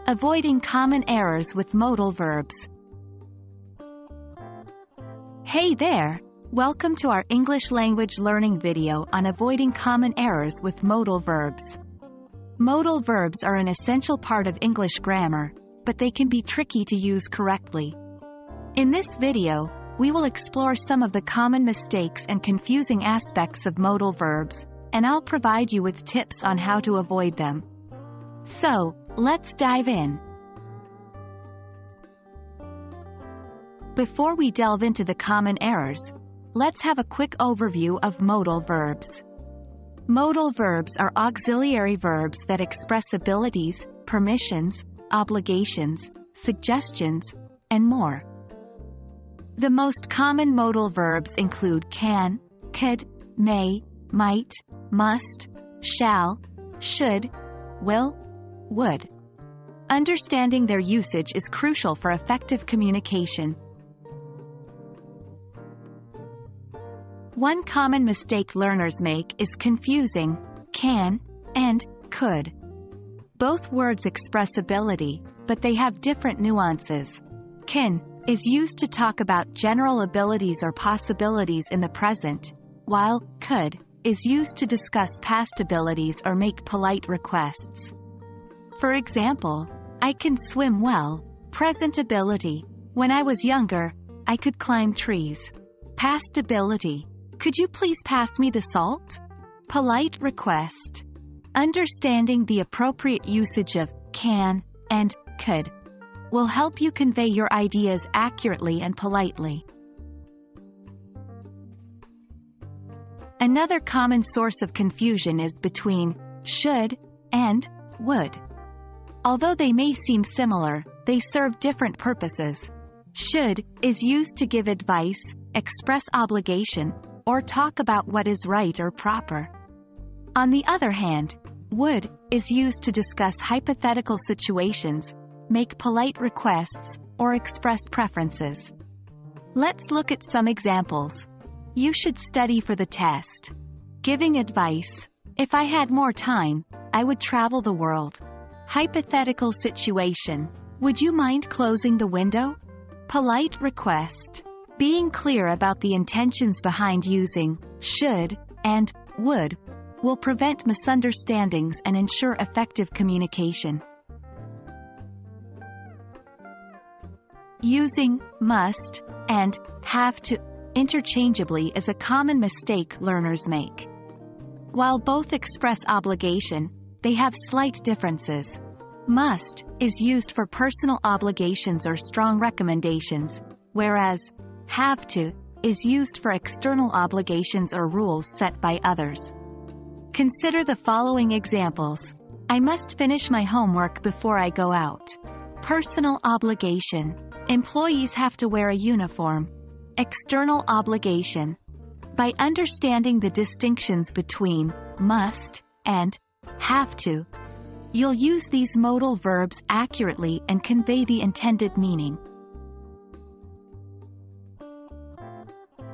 Avoiding common errors with modal verbs. Hey there! Welcome to our English language learning video on avoiding common errors with modal verbs. Modal verbs are an essential part of English grammar, but they can be tricky to use correctly. In this video, we will explore some of the common mistakes and confusing aspects of modal verbs, and I'll provide you with tips on how to avoid them. So, let's dive in. Before we delve into the common errors, let's have a quick overview of modal verbs. Modal verbs are auxiliary verbs that express abilities, permissions, obligations, suggestions, and more. The most common modal verbs include can, could, may, might, must, shall, should, will, would. Understanding their usage is crucial for effective communication. One common mistake learners make is confusing can and could. Both words express ability, but they have different nuances. Can is used to talk about general abilities or possibilities in the present, while could is used to discuss past abilities or make polite requests. For example, I can swim well, present ability. When I was younger, I could climb trees. Past ability. Could you please pass me the salt? Polite request. Understanding the appropriate usage of can and could will help you convey your ideas accurately and politely. Another common source of confusion is between should and would. Although they may seem similar, they serve different purposes. Should is used to give advice, express obligation, or talk about what is right or proper. On the other hand, would is used to discuss hypothetical situations, make polite requests, or express preferences. Let's look at some examples. You should study for the test. Giving advice. If I had more time, I would travel the world. Hypothetical situation. Would you mind closing the window? Polite request. Being clear about the intentions behind using should and would will prevent misunderstandings and ensure effective communication. Using must and have to interchangeably is a common mistake learners make. While both express obligation, they have slight differences. Must is used for personal obligations or strong recommendations, whereas have to is used for external obligations or rules set by others. Consider the following examples. I must finish my homework before I go out. Personal obligation. Employees have to wear a uniform. External obligation. By understanding the distinctions between must and have to, you'll use these modal verbs accurately and convey the intended meaning.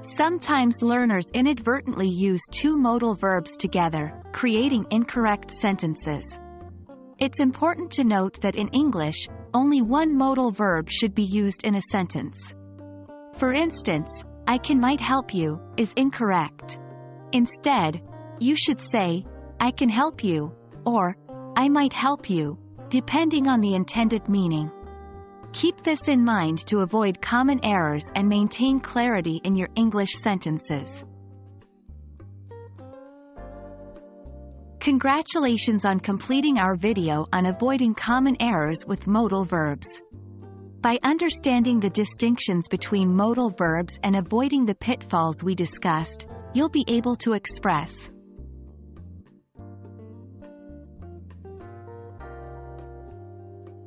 Sometimes learners inadvertently use two modal verbs together, creating incorrect sentences. It's important to note that in English, only one modal verb should be used in a sentence. For instance, I can might help you is incorrect. Instead, you should say, I can help you, or I might help you, depending on the intended meaning. Keep this in mind to avoid common errors and maintain clarity in your English sentences. Congratulations on completing our video on avoiding common errors with modal verbs. By understanding the distinctions between modal verbs and avoiding the pitfalls we discussed, you'll be able to express